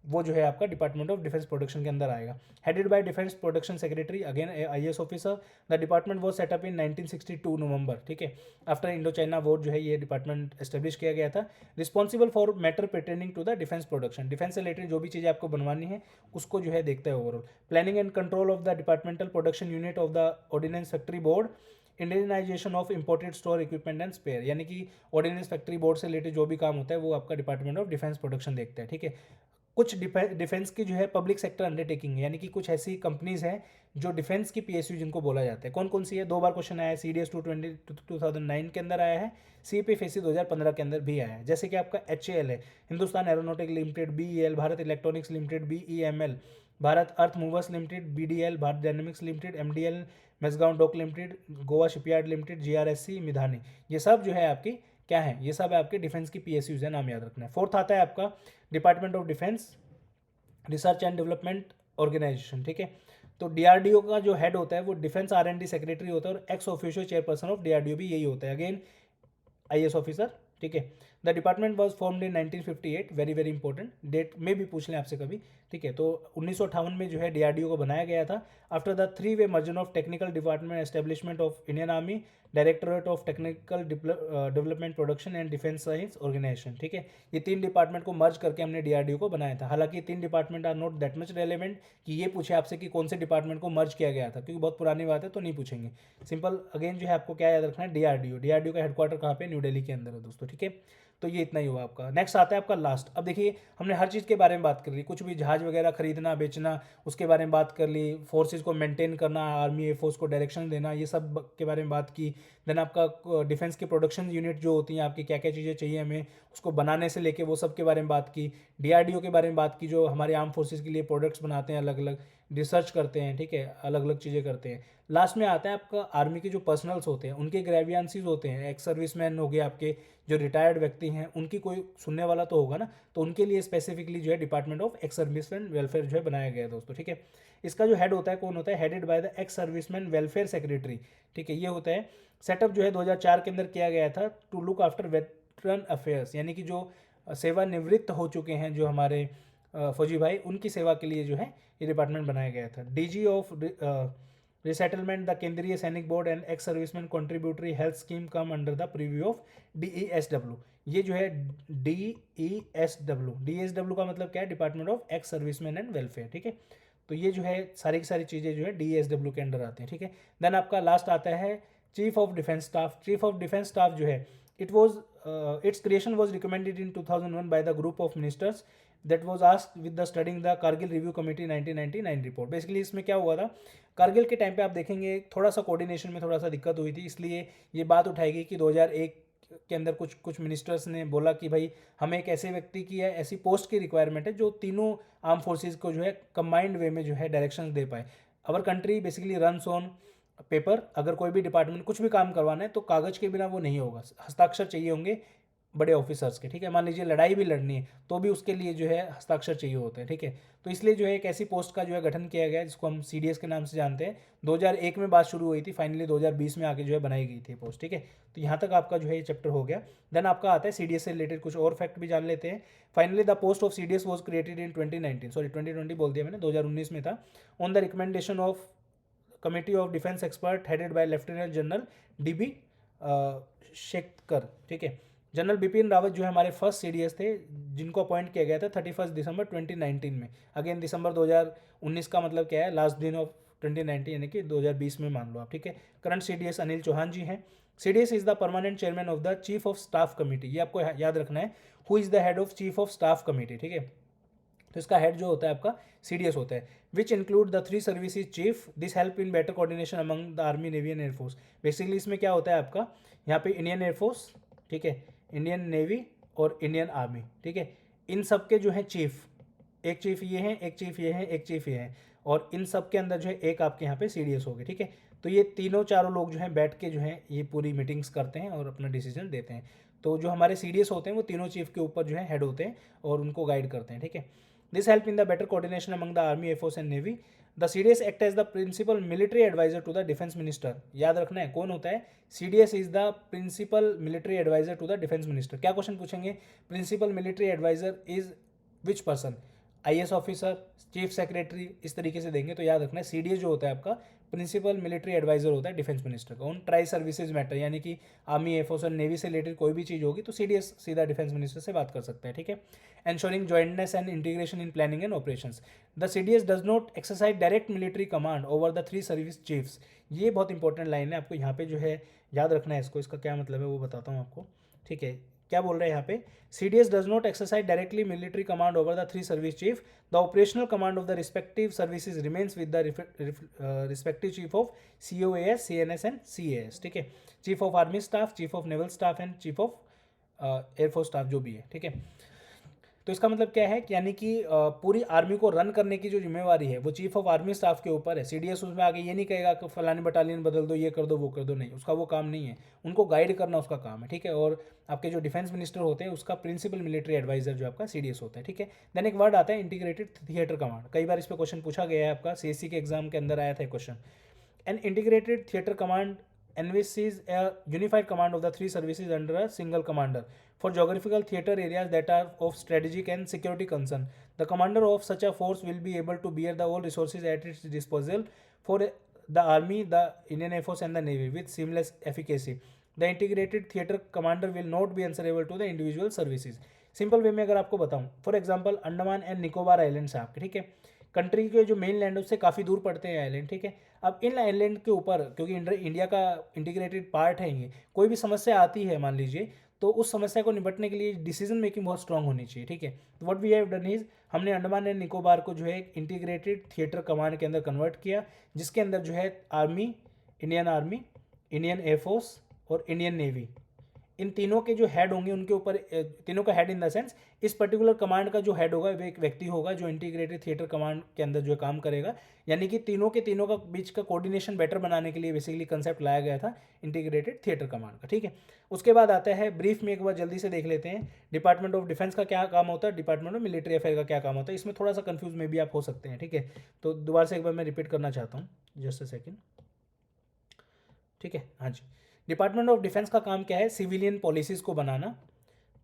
वो जो है आपका डिपार्टमेंट ऑफ डिफेंस प्रोडक्शन के अंदर आएगा। Headed by defence production secretary, again IAS officer. The department was set up in 1962 November. ठीक है, आफ्टर इंडो चाइना वॉर जो है ये डिपार्टमेंट एस्टेब्लिश किया गया था। Responsible for matter pertaining to the defence production, defence से रिलेटेड जो भी चीज़ें आपको बनवानी है उसको जो है देखता है overall. Planning and control of the departmental production unit of the ordnance factory board, Indianisation of imported store equipment and spare, यानी कि ऑर्डिनेंस फैक्ट्री बोर्ड से रिलेटेड जो भी काम होता है वो आपका डिपार्टमेंट ऑफ डिफेंस प्रोडक्शन देखता है। ठीक है, कुछ डिफेंस की जो है पब्लिक सेक्टर अंडरटेकिंग, यानी कि कुछ ऐसी कंपनीज हैं जो डिफेंस की पीएसयू जिनको बोला जाता है, कौन कौन सी है, 2 बार क्वेश्चन आया है, सीडीएस 2009 के अंदर आया है, सीपीएफएससी 2015 के अंदर भी आया है। जैसे कि आपका एचएएल है, Hindustan aeronautic limited, BEL Bharat electronics limited, BEML Bharat earth movers limited, BDL Bharat dynamics limited, MDL Mazagon dock limited, Goa shipyard limited, GRSC Midhani, ये सब जो है आपकी क्या है, ये सब है आपके डिफेंस की पीएसयूज है, नाम याद रखना है। फोर्थ आता है आपका department of defence research and development organisation. ठीक है, तो डीआरडीओ का जो हेड होता है वो डिफेंस आरएनडी सेक्रेटरी होता है, और ex officio chairperson of DRDO भी यही होता है, अगेन आईएएस ऑफिसर। ठीक है, the department was formed in 1958, very very important, date में भी पूछ लें आपसे कभी। ठीक है, तो 1958 में जो है डीआरडीओ को बनाया गया था। आफ्टर द 3-वे merger of technical department establishment of Indian army, directorate of technical development production and defence science organisation. ठीक है, ये 3 डिपार्टमेंट को मर्ज करके हमने डीआरडीओ को बनाया था। हालांकि ये 3 department are not that much relevant कि ये पूछे आपसे कि कौन से डिपार्टमेंट को मर्ज किया गया था, क्योंकि बहुत पुरानी बात है तो नहीं पूछेंगे। सिंपल अगेन जो है आपको क्या याद रखना है, डीआरडीओ। डीआरडीओ का हेडक्वार्टर कहाँ पे, न्यू दिल्ली के अंदर है दोस्तों। ठीक है, तो ये इतना ही हुआ आपका। नेक्स्ट आता है आपका लास्ट। अब देखिए हमने हर चीज़ के बारे में बात कर ली, कुछ भी जहाज वगैरह खरीदना बेचना उसके बारे में बात कर ली, फोर्सेज को मेंटेन करना, आर्मी एयरफोर्स को डायरेक्शन देना, ये सब के बारे में बात की। देन आपका डिफेंस की प्रोडक्शन यूनिट जो होती हैं आपकी, क्या क्या चीज़ें चाहिए हमें उसको बनाने से लेके वो सब के बारे में बात की। डीआरडीओ के बारे में बात की, जो हमारे आर्म फोर्सेज के लिए प्रोडक्ट्स बनाते हैं, अलग अलग रिसर्च करते हैं। ठीक है, अलग अलग चीज़ें करते हैं। लास्ट में आता है आपका आर्मी के जो पर्सनल्स होते हैं उनके ग्रेवियांसीज होते हैं, एक्स सर्विसमैन हो गए आपके, जो रिटायर्ड व्यक्ति हैं उनकी कोई सुनने वाला तो होगा ना, तो उनके लिए स्पेसिफिकली जो है department of ex serviceman welfare जो है बनाया गया है दोस्तों। ठीक है, इसका जो हेड होता है कौन होता है, headed by the ex serviceman welfare secretary. ठीक है, ये होता है। सेटअप जो है 2004 के अंदर किया गया था to look after veteran affairs, यानी कि जो सेवानिवृत्त हो चुके हैं जो हमारे फौजी भाई, उनकी सेवा के लिए जो है ये डिपार्टमेंट बनाया गया था। डीजी ऑफ रिसेटलमेंट, द केंद्रीय सैनिक board and ex serviceman contributory health scheme come under the preview of DESW। ये जो है DESW का मतलब क्या है? Department of ex serviceman and welfare, ठीक है। तो ये जो है सारी की सारी चीज़ें जो है DESW के अंडर आते हैं, ठीक है। देन आपका लास्ट आता है chief of defence staff. Chief of defence staff जो है its creation was recommended in 2001 by the group of ministers that was asked with the studying the Kargil Review Committee 1999 report। Basically इसमें क्या हुआ था, कारगिल के time पे आप देखेंगे थोड़ा सा कोऑर्डिनेशन में थोड़ा सा दिक्कत हुई थी, इसलिए ये बात उठाएगी कि 2001 के अंदर कुछ मिनिस्टर्स ने बोला कि भाई हमें एक ऐसे व्यक्ति की या ऐसी पोस्ट की रिक्वायरमेंट है जो तीनों आर्म फोर्सेज को जो है कंबाइंड वे में जो है डायरेक्शंस दे पाए। Our country basically runs on paper. अगर कोई भी डिपार्टमेंट कुछ भी काम करवाना है तो कागज़ के बिना वो नहीं होगा, हस्ताक्षर चाहिए होंगे बड़े ऑफिसर्स के, ठीक है। मान लीजिए लड़ाई भी लड़नी है तो भी उसके लिए जो है हस्ताक्षर चाहिए होते हैं, ठीक है। तो इसलिए जो है एक ऐसी पोस्ट का जो है गठन किया गया जिसको हम CDS के नाम से जानते हैं। 2001 में बात शुरू हुई थी, फाइनली 2020 में आके जो है बनाई गई थी पोस्ट, ठीक है। तो यहाँ तक आपका जो है ये चैप्टर हो गया। देन आपका आता है CDS से रिलेटेड कुछ और फैक्ट भी जान लेते हैं। Finally the post of CDS was created in 2019, sorry 2020 बोल दिया मैंने, 2019 में था, on the recommendation of committee of defence expert headed by lieutenant general DB Shekhar, ठीक है। जनरल बिपिन रावत जो है हमारे फर्स्ट CDS थे जिनको अपॉइंट किया गया था 31 दिसंबर 2019 में। अगेन दिसंबर 2019 का मतलब क्या है? लास्ट दिन ऑफ 2019 यानी कि 2020 में मान लो आप, ठीक है। करंट CDS अनिल चौहान जी हैं। CDS is the permanent chairman of the chief of staff committee. ये आपको याद रखना है, who is the head of chief of staff committee, ठीक है। तो इसका हेड जो होता है आपका CDS होता है, which include the 3 services chief. This help in better coordination among the army, navy and air force. Basically इसमें क्या होता है आपका, यहाँ पे इंडियन एयरफोर्स, ठीक है, इंडियन नेवी और इंडियन आर्मी, ठीक है। इन सब के जो है चीफ, एक चीफ ये हैं, एक चीफ ये हैं, एक चीफ ये हैं, और इन सब के अंदर जो है एक आपके यहाँ पे CDS होगी, ठीक है। तो ये तीनों चारों लोग जो हैं बैठ के जो हैं ये पूरी मीटिंग्स करते हैं और अपना डिसीजन देते हैं। तो जो हमारे CDS होते हैं वो तीनों चीफ के ऊपर जो है हेड होते हैं और उनको गाइड करते हैं, ठीक है। This help in the better coordination among the army, air force and navy. The CDS act as the principal military adviser to the defence minister. याद रखना है कौन होता है, CDS is the principal military adviser to the defence minister. क्या question पूछेंगे, principal military adviser is which person? IAS officer, chief secretary, इस तरीके से देंगे। तो याद रखना है CDS जो होता है आपका प्रिंसिपल मिलिट्री एडवाइजर होता है डिफेंस मिनिस्टर का। उन ट्राई सर्विसेज मैटर यानी कि आर्मी, एयरफोर्स और नेवी से रिलेटेड कोई भी चीज़ होगी तो CDS सीधा डिफेंस मिनिस्टर से बात कर सकते हैं, ठीक है। Ensuring jointness and integration in planning and operations. The CDS does not exercise direct military command over the 3 service chiefs. ये बहुत इंपॉर्टेंट लाइन है, आपको यहाँ पे जो है याद रखना है इसको। इसका क्या मतलब है वो बताता हूँ आपको, ठीक है। क्या बोल रहे हैं यहाँ पे, CDS does not exercise directly military command over the 3 service chief. The operational command of the respective services remains with the respective chief of COAS, CNS and CAS, ठीक है। Chief of army staff, chief of naval staff and chief of air force staff जो भी है, ठीक है। तो इसका मतलब क्या है कि यानी कि पूरी आर्मी को रन करने की जो जिम्मेवारी है वो चीफ ऑफ आर्मी स्टाफ के ऊपर है। CDS उसमें आगे ये नहीं कहेगा कि फलानी बटालियन बदल दो, ये कर दो, वो कर दो, नहीं, उसका वो काम नहीं है। उनको गाइड करना उसका काम है, ठीक है। और आपके जो डिफेंस मिनिस्टर होते हैं उसका प्रिंसिपल मिलिट्री एडवाइजर जो आपका CDS होता है, ठीक है। देन एक वर्ड आता है इंटीग्रेटेड थिएटर कमांड। कई बार इस पर क्वेश्चन पूछा गया है, आपका CSC के एग्जाम के अंदर आया था question. An integrated theatre command envisages a unified command of the 3 services under a single commander for geographical theater areas that are of strategic and security concern. The commander of such a force will be able to bear the all resources at its disposal for the army, the Indian Air Force and the Navy with seamless efficacy. The integrated theater commander will not be answerable to the individual services. Simple way में अगर आपको बताऊं, for example Andaman and Nicobar islands आपके, ठीक है। Country के जो main land उससे काफ़ी दूर पड़ते हैं आइलैंड, ठीक है। अब इन आइलैंड के ऊपर क्योंकि इंडिया का इंटीग्रेटेड पार्ट है ये, कोई भी समस्या आती है मान लीजिए, तो उस समस्या को निपटने के लिए डिसीजन मेकिंग बहुत स्ट्रांग होनी चाहिए, ठीक है। तो what we have done is, हमने अंडमान एंड निकोबार को जो है इंटीग्रेटेड थिएटर कमांड के अंदर कन्वर्ट किया, जिसके अंदर जो है आर्मी, इंडियन एयरफोर्स और इंडियन नेवी, इन तीनों के जो हेड होंगे उनके ऊपर, तीनों का हेड इन द सेंस इस पर्टिकुलर कमांड का जो हेड होगा वो एक व्यक्ति होगा जो इंटीग्रेटेड थिएटर कमांड के अंदर जो काम करेगा। यानी कि तीनों का बीच का कोऑर्डिनेशन बेटर बनाने के लिए बेसिकली कंसेप्ट लाया गया था इंटीग्रेटेड थिएटर कमांड का, ठीक है। उसके बाद आता है ब्रीफ में एक बार जल्दी से देख लेते हैं, डिपार्टमेंट ऑफ डिफेंस का क्या काम होता है, डिपार्टमेंट ऑफ मिलिट्री अफेयर का क्या काम होता है। इसमें थोड़ा सा कंफ्यूज में भी आप हो सकते हैं, ठीक है। तो दोबारा से एक बार मैं रिपीट करना चाहता हूँ, जस्ट अ सेकेंड, ठीक है। हाँ जी, डिपार्टमेंट ऑफ डिफेंस का काम क्या है, सिविलियन पॉलिसीज़ को बनाना,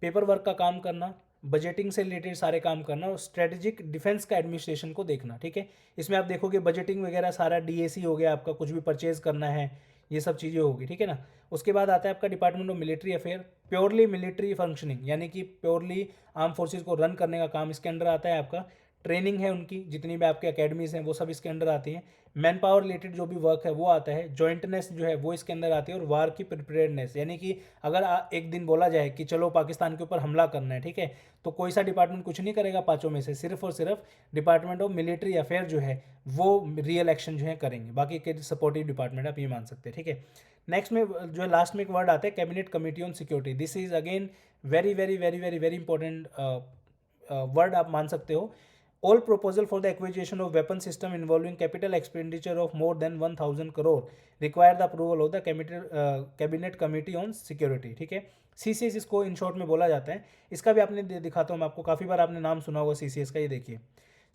पेपर वर्क का काम करना, बजटिंग से रिलेटेड सारे काम करना और स्ट्रेटेजिक डिफेंस का एडमिनिस्ट्रेशन को देखना, ठीक है। इसमें आप देखोगे बजटिंग वगैरह सारा डीएसी हो गया आपका, कुछ भी परचेज करना है ये सब चीज़ें होगी, ठीक है ना। उसके बाद आता है आपका department of military affair, purely military functioning, यानी कि प्योरली आर्म फोर्सेज को रन करने का काम इसके अंडर आता है आपका। ट्रेनिंग है उनकी, जितनी भी आपके अकेडमीज हैं वो सब इसके अंडर आती हैं। मैन पावर रिलेटेड जो भी वर्क है वो आता है। जॉइंटनेस जो है वो इसके अंदर आती है। और वार की प्रिपेयर्डनेस, यानी कि अगर एक दिन बोला जाए कि चलो पाकिस्तान के ऊपर हमला करना है, ठीक है, तो कोई सा डिपार्टमेंट कुछ नहीं करेगा पांचों में से, सिर्फ और सिर्फ डिपार्टमेंट ऑफ मिलिट्री अफेयर जो है वो रियल एक्शन जो है करेंगे, बाकी के सपोर्टिव डिपार्टमेंट आप ये मान सकते हैं, ठीक है। नेक्स्ट में जो है लास्ट में एक वर्ड आता है cabinet committee on security. This is again very very very very very important word आप मान सकते हो। All proposal for the acquisition of weapon system involving capital expenditure of more than 1000 crore require the approval of the cabinet committee on security, ठीक है। CCS इसको in short में बोला जाता है। इसका भी आपने दिखाता हूँ मैं आपको, काफ़ी बार आपने नाम सुना होगा CCS का। ये देखिए,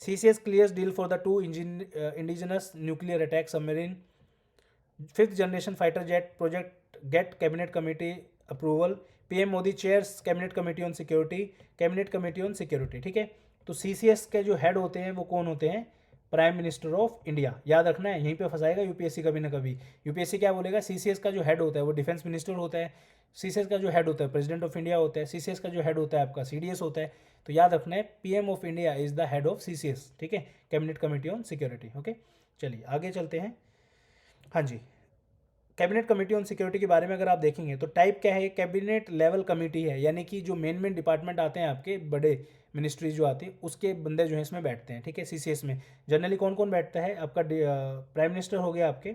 CCS clears deal for the 2 indigenous nuclear attack submarine 5th generation fighter jet project get cabinet committee approval। PM Modi chairs cabinet committee on security, cabinet committee on security, ठीक है। तो CCS के जो हेड होते हैं वो कौन होते हैं? Prime minister of India. याद रखना है, यहीं पे फंसाएगा यूपीएससी कभी ना कभी। यूपीएससी क्या बोलेगा? CCS का जो हेड होता है वो डिफेंस मिनिस्टर होता है। CCS का जो हेड होता है प्रेसिडेंट ऑफ इंडिया होता है। CCS का जो हेड होता है आपका CDS होता है। तो याद रखना है PM of India is the head of CCS, ठीक है, cabinet committee on security. Okay, चलिए आगे चलते हैं। हाँ जी, कैबिनेट कमेटी ऑन सिक्योरिटी के बारे में अगर आप देखेंगे तो टाइप क्या है? कैबिनेट लेवल कमेटी है, यानी कि जो मेन डिपार्टमेंट आते हैं आपके, बड़े मिनिस्ट्रीज जो आती है उसके बंदे जो है इसमें बैठते हैं, ठीक है। CCS में जनरली कौन कौन बैठता है? आपका प्राइम मिनिस्टर हो गया, आपके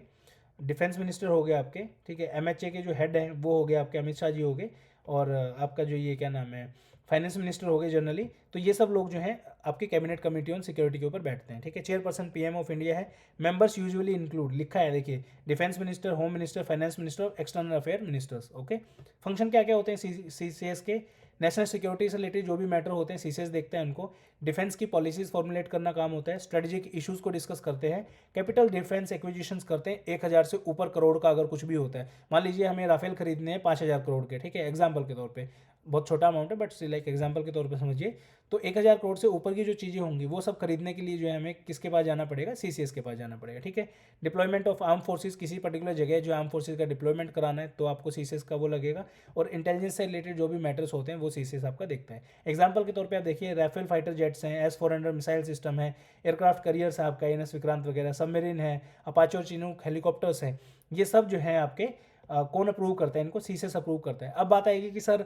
डिफेंस मिनिस्टर हो गया आपके, ठीक है। MHA के जो हेड हैं वो हो गया आपके अमित शाह जी हो गए, और आपका जो ये क्या नाम है फाइनेंस मिनिस्टर हो गए जनरली। तो ये सब लोग जो हैं आपके कैबिनेट कमेटी ऑन सिक्योरिटी के ऊपर बैठते हैं, ठीक है। चेयरपर्सन PM ऑफ इंडिया है। मेंबर्स यूजुअली इंक्लूड, लिखा है देखिए, defence minister, home minister, finance minister, external affair ministers. Okay, function क्या क्या होते हैं CCS के? नेशनल सिक्योरिटी से रिलेटेड जो भी मैटर होते हैं CCS देखते हैं उनको। डिफेंस की पॉलिसीज फॉर्मुलेट करना काम होता है। स्ट्रेटेजिक इश्यूज को डिस्कस करते हैं। कैपिटल डिफेंस एक्विजिशंस करते हैं 1000 से ऊपर करोड़ का अगर कुछ भी होता है। मान लीजिए हमें राफेल खरीदने हैं 5000 करोड़ के, ठीक है, एग्जाम्पल के तौर पे, बहुत छोटा अमाउंट है बट लाइक एग्जाम्पल के तौर पे समझिए। तो 1000 करोड़ से ऊपर की जो चीज़ें होंगी वो सब खरीदने के लिए जो है हमें किसके पास जाना पड़ेगा? CCS के पास जाना पड़ेगा, ठीक है। डिप्लॉयमेंट ऑफ आर्म फोर्सेज, किसी पर्टिकुलर जगह जो आर्म फोर्सेज का डिप्लॉयमेंट कराना है तो आपको CCS का वो लगेगा। और इंटेलिजेंस से रिलेटेड जो भी मैटर्स होते हैं वो CCS आपका देखता है। एग्जाम्पल के तौर पर आप देखिए, राफेल फाइटर जेट्स हैं, S-400 मिसाइल सिस्टम है, एयरक्राफ्ट करियर्स है आपका INS विक्रांत वगैरह, सबमरीन है, अपाचे और चिनूक हेलीकॉप्टर्स हैं, ये सब जो है आपके कौन अप्रूव करता है? इनको CCS अप्रूव करता है। अब बात आएगी कि सर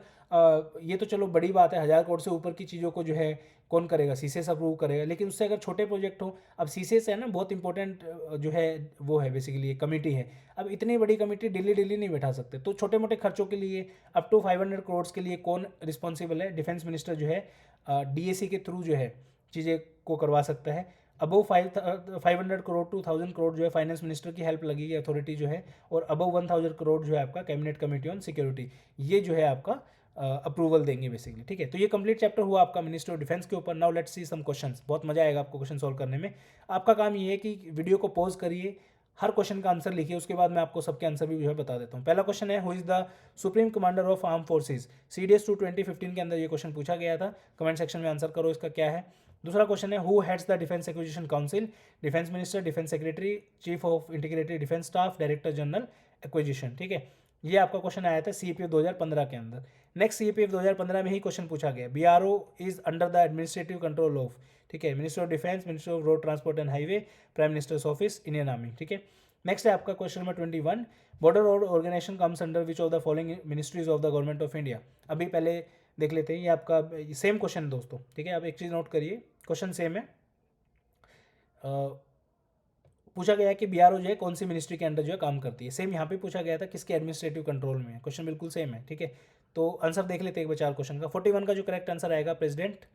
ये तो चलो बड़ी बात है, 1000 करोड़ से ऊपर की चीज़ों को जो है कौन करेगा? CCS अप्रूव करेगा। लेकिन उससे अगर छोटे प्रोजेक्ट हो, अब CCS है ना बहुत इंपॉर्टेंट जो है वो है बेसिकली एक कमेटी है। अब इतनी बड़ी कमेटी डेली नहीं बैठा सकते, तो छोटे मोटे खर्चों के लिए अप टू 500 करोड़ के लिए कौन रिस्पॉन्सिबल है? डिफेंस मिनिस्टर जो है DAC के थ्रू जो है चीज़ें को करवा सकता है। अबव 500 करोड़ टू 1000 करोड़ जो है फाइनेंस मिनिस्टर की हेल्प लगेगी, अथॉरिटी जो है। और अबव 1000 करोड़ जो है आपका कैबिनेट कमेटी ऑन सिक्योरिटी, ये जो है आपका अप्रूवल देंगे बेसिकली, ठीक है। तो ये कंप्लीट चैप्टर हुआ आपका मिनिस्टर ऑफ डिफेंस के ऊपर। Now let's see some questions. बहुत मजा आएगा आपको क्वेश्चन सॉल्व करने में। आपका काम ये है कि वीडियो को पॉज करिए, हर क्वेश्चन का आंसर लिखिए, उसके बाद मैं आपको सबके आंसर भी जो है बता देता हूँ। पहला क्वेश्चन है, who is the supreme commander of arm forces? CDS 2 2015 के अंदर ये क्वेश्चन पूछा गया था। कमेंट सेक्शन में आंसर करो इसका क्या है। दूसरा क्वेश्चन है, who heads the defence acquisition council? Defence minister, defence secretary, chief of integrated defence staff, director general acquisition, ठीक है। ये आपका क्वेश्चन आया था CAPF 2015 के अंदर। नेक्स्ट CAPF 2015 में ही क्वेश्चन पूछा गया, BRO is under the administrative control of, ठीक है, minister of defence, minister of road transport and highway, prime minister's office, Indian army, ठीक है। नेक्स्ट है आपका question number 21, border road organisation comes under which of the following ministries of the government of India? अभी पहले देख लेते हैं, ये आपका सेम क्वेश्चन दोस्तों, ठीक है। अब एक चीज़ नोट करिए, क्वेश्चन सेम है। पूछा गया है कि BRO जो है कौन सी मिनिस्ट्री के अंडर जो है काम करती है। सेम यहाँ पे पूछा गया था किसके एडमिनिस्ट्रेटिव कंट्रोल में है। क्वेश्चन बिल्कुल सेम है, ठीक है। तो आंसर देख लेते हैं एक बार चार क्वेश्चन का। 41 का जो करेक्ट आंसर आएगा प्रेसिडेंट।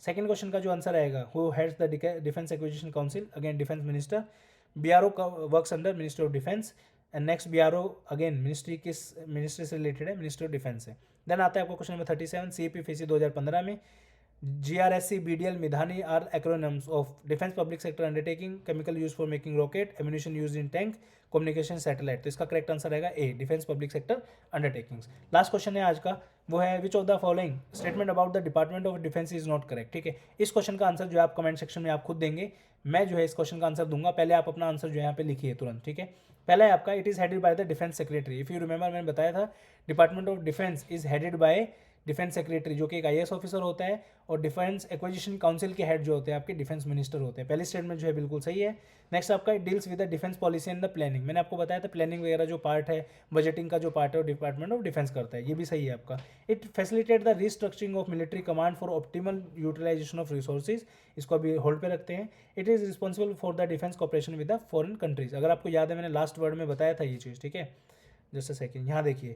सेकंड क्वेश्चन का जो आंसर आएगा, who heads the defence acquisition council? Again defence minister. BRO का works under minister of defence. And next BRO again ministry किस मिनिस्ट्री से रिलेटेड है? मिनिस्टर ऑफ डिफेंस है। Then आता है आपको क्वेश्चन नंबर 37, CAPF 2015 में GRSC, BDL, Midhani are acronyms of Defense Public Sector Undertaking, chemical used for making rocket, ammunition used in tank, communication satellite। तो इसका करेक्ट आंसर रहेगा A, defence public sector undertakings. Last question है आज का, वो है which of the following statement about the department of defence is not correct. ठीक है, इस क्वेश्चन का आंसर जो है आप कमेंट सेक्शन में आप खुद देंगे, मैं जो है इस क्वेश्चन का आंसर दूंगा। पहले आप अपना आंसर जो है यहाँ पे लिखिए तुरंत। ठीक है, पहला है आपका, it is headed by the defence secretary. If you remember मैंने बताया था department of defence is headed by defence secretary, जो कि एक IAS ऑफिसर होता है, और डिफेंस एक्विजिशन काउंसिल के हेड जो होते हैं आपके डिफेंस मिनिस्टर होते हैं। पहली स्टेटमेंट जो है बिल्कुल सही है। नेक्स्ट आपका deals with the defence policy and the planning. मैंने आपको बताया था प्लानिंग वगैरह जो पार्ट है, बजटिंग का जो पार्ट है, वो डिपार्टमेंट ऑफ डिफेंस करता है, ये भी सही है आपका। It facilitate the restructuring of military command for optimal utilisation of resources, इसको अभी होल्ड पे रखते हैं। It is responsible for the defence cooperation with the foreign countries. अगर आपको याद है मैंने लास्ट वर्ड में बताया था ये चीज़। ठीक है, जस्ट अ सेकेंड, यहाँ देखिए,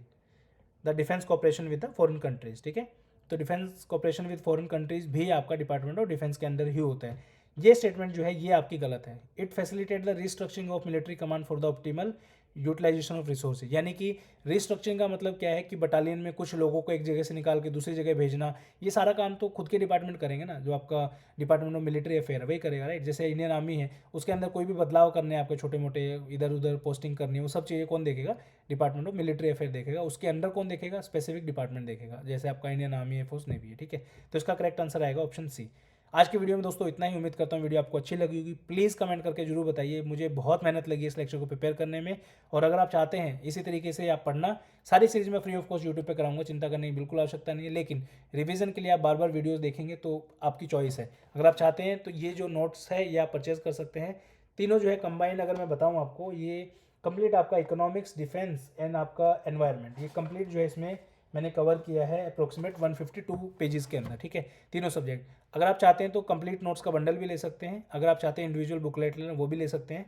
the defence cooperation with the foreign countries. ठीक है, तो defence cooperation with foreign countries भी आपका डिपार्टमेंट ऑफ डिफेंस के अंदर ही होता है। ये स्टेटमेंट जो है ये आपकी गलत है। It facilitate the restructuring of military command for the optimal utilisation of resources, यानी कि रिस्ट्रक्चरिंग का मतलब क्या है कि बटालियन में कुछ लोगों को एक जगह से निकाल के दूसरी जगह भेजना, ये सारा काम तो खुद के डिपार्टमेंट करेंगे ना, जो आपका डिपार्टमेंट ऑफ मिलिट्री अफेयर वही करेगा, राइट। जैसे इंडियन आर्मी है, उसके अंदर कोई भी बदलाव करने हैं आपके छोटे मोटे, इधर उधर पोस्टिंग करनी है, वो सब चीज़ें कौन देखेगा? डिपार्टमेंट ऑफ मिलिट्री अफेयर देखेगा। उसके अंडर कौन देखेगा? स्पेसिफिक डिपार्टमेंट देखेगा, जैसे आपका इंडियन आर्मी, एयरफोर्स, नेवी है। ठीक है, तो इसका करेक्ट आंसर आएगा ऑप्शन सी। आज की वीडियो में दोस्तों इतना ही। उम्मीद करता हूँ वीडियो आपको अच्छी लगी होगी। प्लीज़ कमेंट करके जरूर बताइए, मुझे बहुत मेहनत लगी इस लेक्चर को प्रिपेयर करने में। और अगर आप चाहते हैं इसी तरीके से आप पढ़ना, सारी सीरीज में फ्री ऑफ कॉस्ट यूट्यूब पे कराऊंगा, चिंता करने की बिल्कुल आवश्यकता नहीं है। लेकिन रिवीजन के लिए आप बार बार वीडियोस देखेंगे तो आपकी चॉइस है। अगर आप चाहते हैं तो ये जो नोट्स है ये आप परचेज कर सकते हैं। तीनों जो है कंबाइंड अगर मैं बताऊँ आपको, ये कंप्लीट आपका इकोनॉमिक्स, डिफेंस एंड आपका एनवायरनमेंट, ये कंप्लीट जो है इसमें मैंने कवर किया है अप्रोक्सीमेट 152 पेजेस के अंदर। ठीक है, तीनों सब्जेक्ट। अगर आप चाहते हैं तो कंप्लीट नोट्स का बंडल भी ले सकते हैं, अगर आप चाहते हैं इंडिविजुअल बुकलेट लेना वो भी ले सकते हैं।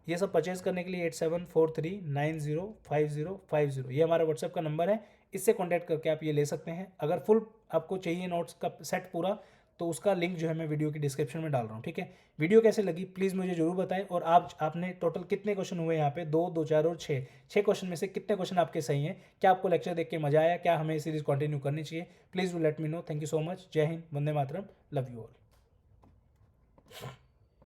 ये सब परचेज करने के लिए 8743905050 ये हमारा व्हाट्सएप का नंबर है, इससे कॉन्टैक्ट करके आप ये ले सकते हैं। अगर फुल आपको चाहिए नोट्स का सेट पूरा, तो उसका लिंक जो है मैं वीडियो की डिस्क्रिप्शन में डाल रहा हूँ। ठीक है, वीडियो कैसे लगी प्लीज़ मुझे जरूर बताएं। और आपने टोटल कितने क्वेश्चन हुए यहाँ पे? 2, 2, 4 और 6 क्वेश्चन में से कितने क्वेश्चन आपके सही हैं? क्या आपको लेक्चर देख के मजा आया? क्या हमें सीरीज कंटिन्यू करनी चाहिए? Please do let me know. Thank you so much. जय Hind, Vande Mataram, love you all.